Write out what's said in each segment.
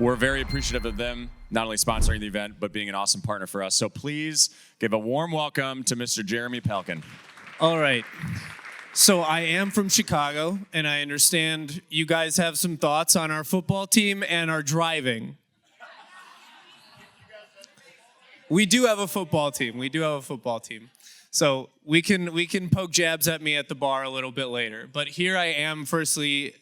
We're very appreciative of them not only sponsoring the event, but being an awesome partner for us. So please give a warm welcome to Mr. Jeremy Palcan. All right. So I am from Chicago, and I understand you guys have some thoughts on our football team and our driving. We do have a football team. So we can poke jabs at me at the bar a little bit later. But here I am, firstly,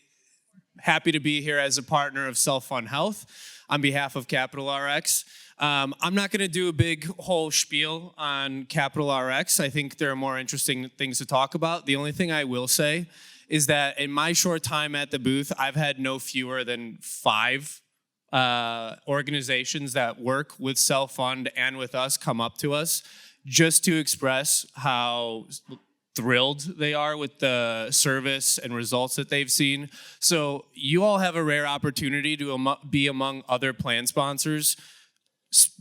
happy to be here as a partner of Self-Fund Health on behalf of Capital RX. I'm not going to do a big whole spiel on Capital RX. I think there are more interesting things to talk about. The only thing I will say is that in my short time at the booth, I've had no fewer than 5 organizations that work with Self-Fund and with us come up to us just to express how thrilled they are with the service and results that they've seen. So you all have a rare opportunity to be among other plan sponsors.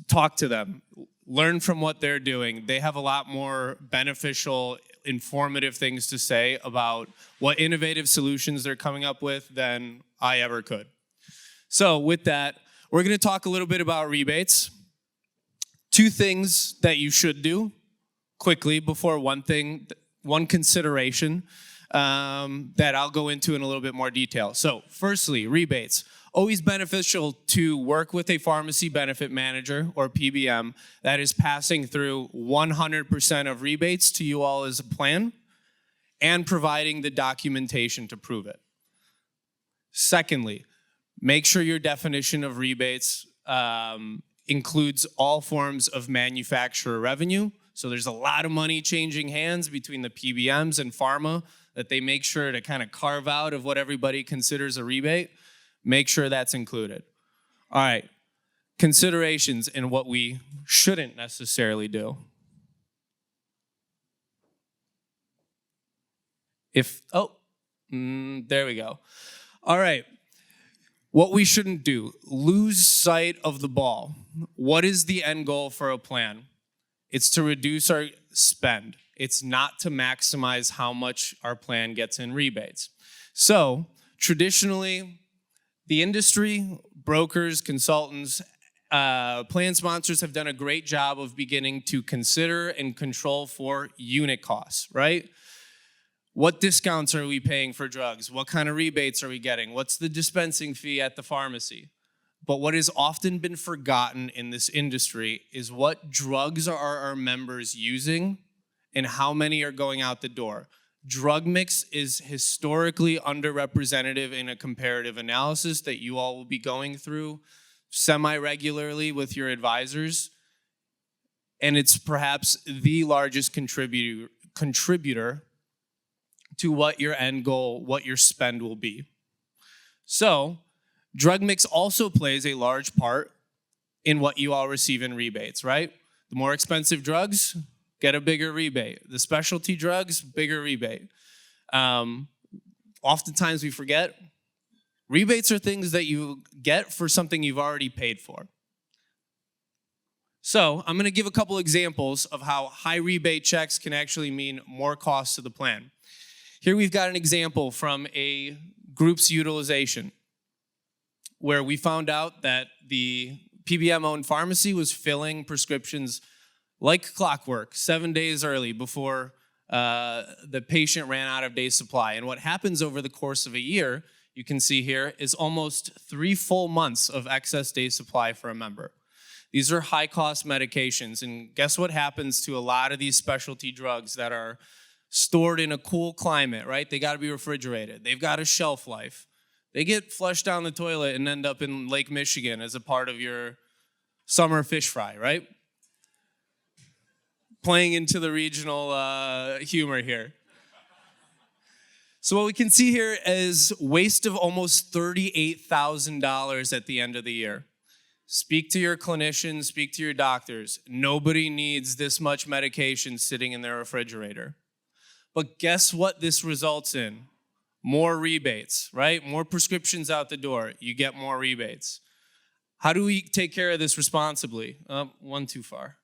Talk to them, learn from what they're doing. They have a lot more beneficial, informative things to say about what innovative solutions they're coming up with than I ever could. So with that, we're going to talk a little bit about rebates. 2 things that you should do quickly before one consideration that I'll go into in a little bit more detail. So firstly, rebates. Always beneficial to work with a pharmacy benefit manager or PBM that is passing through 100% of rebates to you all as a plan and providing the documentation to prove it. Secondly, make sure your definition of rebates includes all forms of manufacturer revenue. So there's a lot of money changing hands between the PBMs and pharma that they make sure to kind of carve out of what everybody considers a rebate. Make sure that's included. All right, considerations in what we shouldn't necessarily do. There we go. All right, what we shouldn't do, lose sight of the ball. What is the end goal for a plan? It's to reduce our spend. It's not to maximize how much our plan gets in rebates. So traditionally, the industry, brokers, consultants, plan sponsors have done a great job of beginning to consider and control for unit costs, right? What discounts are we paying for drugs? What kind of rebates are we getting? What's the dispensing fee at the pharmacy? But what has often been forgotten in this industry is what drugs are our members using and how many are going out the door. Drug mix is historically underrepresented in a comparative analysis that you all will be going through semi-regularly with your advisors. And it's perhaps the largest contributor to what your end goal, what your spend will be. So, drug mix also plays a large part in what you all receive in rebates, right? The more expensive drugs, get a bigger rebate. The specialty drugs, bigger rebate. Oftentimes we forget, rebates are things that you get for something you've already paid for. So I'm gonna give a couple examples of how high rebate checks can actually mean more cost to the plan. Here we've got an example from a group's utilization, where we found out that the PBM-owned pharmacy was filling prescriptions like clockwork 7 days early before the patient ran out of days supply. And what happens over the course of a year, you can see here, is almost 3 full months of excess day supply for a member. These are high-cost medications, and guess what happens to a lot of these specialty drugs that are stored in a cool climate, right? They gotta be refrigerated. They've got a shelf life. They get flushed down the toilet and end up in Lake Michigan as a part of your summer fish fry, right? Playing into the regional humor here. So what we can see here is waste of almost $38,000 at the end of the year. Speak to your clinicians, speak to your doctors. Nobody needs this much medication sitting in their refrigerator. But guess what this results in? More rebates, right? More prescriptions out the door. You get more rebates. How do we take care of this responsibly? One too far.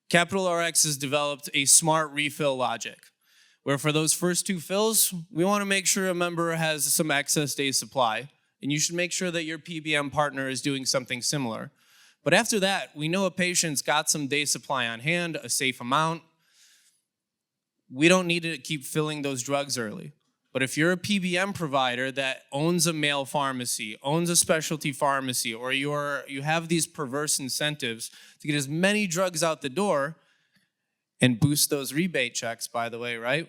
Capital RX has developed a smart refill logic, where for those first 2 fills, we want to make sure a member has some excess day supply. And you should make sure that your PBM partner is doing something similar. But after that, we know a patient's got some day supply on hand, a safe amount. We don't need to keep filling those drugs early. But if you're a PBM provider that owns a mail pharmacy, owns a specialty pharmacy, or you have these perverse incentives to get as many drugs out the door and boost those rebate checks, by the way, right?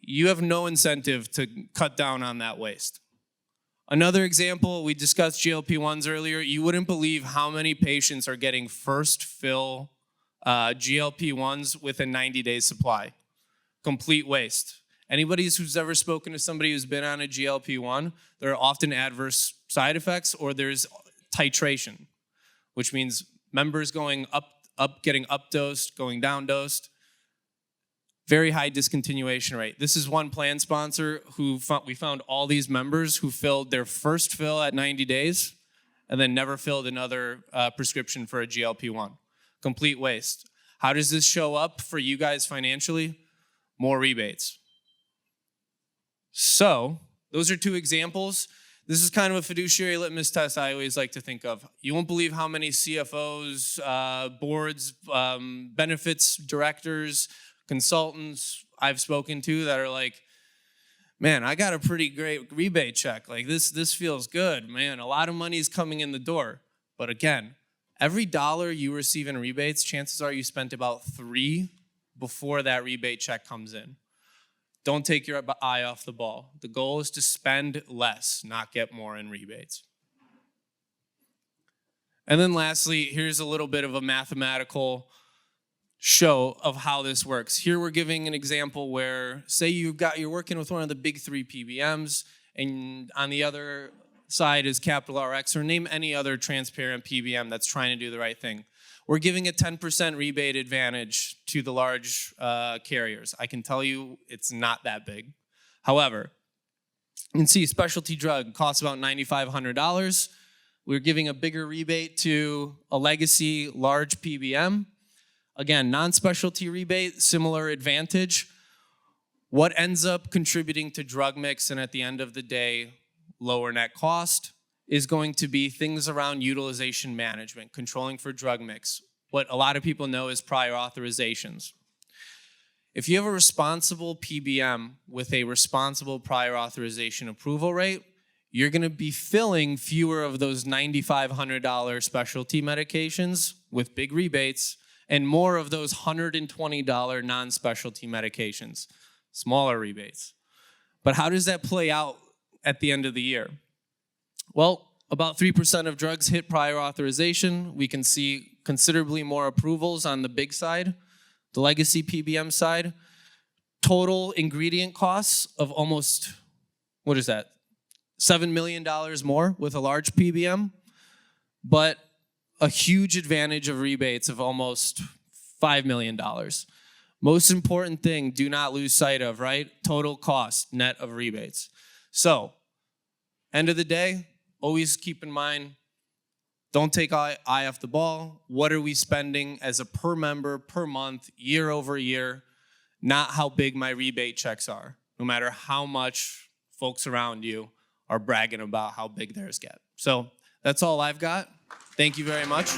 You have no incentive to cut down on that waste. Another example, we discussed GLP-1s earlier. You wouldn't believe how many patients are getting first fill GLP-1s with a 90-day supply. Complete waste. Anybody who's ever spoken to somebody who's been on a GLP-1, there are often adverse side effects, or there's titration, which means members going up, getting up-dosed, going down-dosed. Very high discontinuation rate. This is one plan sponsor who we found all these members who filled their first fill at 90 days and then never filled another prescription for a GLP-1. Complete waste. How does this show up for you guys financially? More rebates. So, those are two examples. This is kind of a fiduciary litmus test I always like to think of. You won't believe how many CFOs, boards, benefits directors, consultants I've spoken to that are like, man, I got a pretty great rebate check. Like this feels good, man. A lot of money is coming in the door. But again, every dollar you receive in rebates, chances are you spent about 3 before that rebate check comes in. Don't take your eye off the ball. The goal is to spend less, not get more in rebates. And then lastly, here's a little bit of a mathematical show of how this works. Here we're giving an example where, say you're working with one of the big 3 PBMs, and on the other side is Capital RX, or name any other transparent PBM that's trying to do the right thing. We're giving a 10% rebate advantage to the large carriers. I can tell you it's not that big. However, you can see specialty drug costs about $9,500. We're giving a bigger rebate to a legacy large PBM. Again, non-specialty rebate, similar advantage. What ends up contributing to drug mix and at the end of the day, lower net cost is going to be things around utilization management, controlling for drug mix. What a lot of people know is prior authorizations. If you have a responsible PBM with a responsible prior authorization approval rate, you're going to be filling fewer of those $9,500 specialty medications with big rebates and more of those $120 non-specialty medications, smaller rebates. But how does that play out at the end of the year? Well, about 3% of drugs hit prior authorization. We can see considerably more approvals on the big side, the legacy PBM side. Total ingredient costs of almost, what is that? $7 million more with a large PBM, but a huge advantage of rebates of almost $5 million. Most important thing, do not lose sight of, right? Total cost, net of rebates. So, end of the day, always keep in mind, don't take eye off the ball. What are we spending as a per member, per month, year over year? Not how big my rebate checks are, no matter how much folks around you are bragging about how big theirs get. So that's all I've got. Thank you very much.